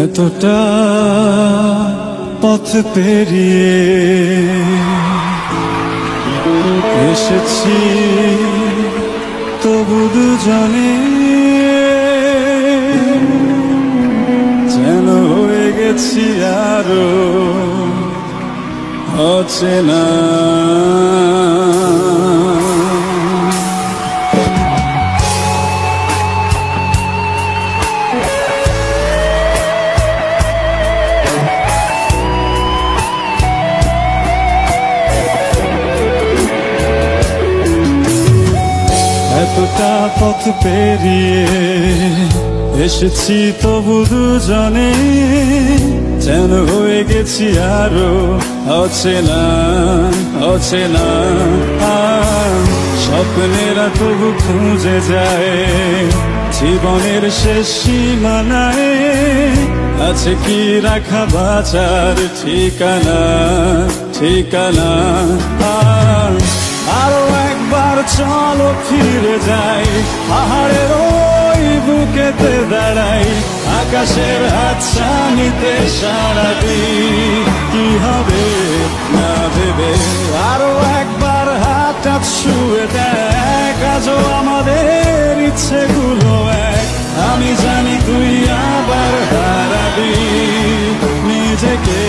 এতটা পথ পেরিয়ে এসেছি তবু দুজনে যেন হয়ে গেছি আরো অচেনা। এতটা পথ পেরিয়ে এসেছি তবু দুজনে যেন হয়ে গেছি আরো অচেনা অচেনা। স্বপ্নেরা তবু খুঁজে যায় জীবনের শেষ সীমানায়, আছে কি রাখা বাঁচার ঠিকানা ঠিকানা। আরো একবার চলো ফিরে যাই, পাহাড়ের ওই বুকেতে দাঁড়াই, আকাশের হাতছানিতে সাড়া দিই। কি হবে না ভেবে আরো একবার হাতটা ছুঁয়ে দেখ, আজও আমাদের ইচ্ছেগুলো এক। আমি জানি তুই আবার হারাবি নিজেকে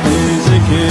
নিজেকে।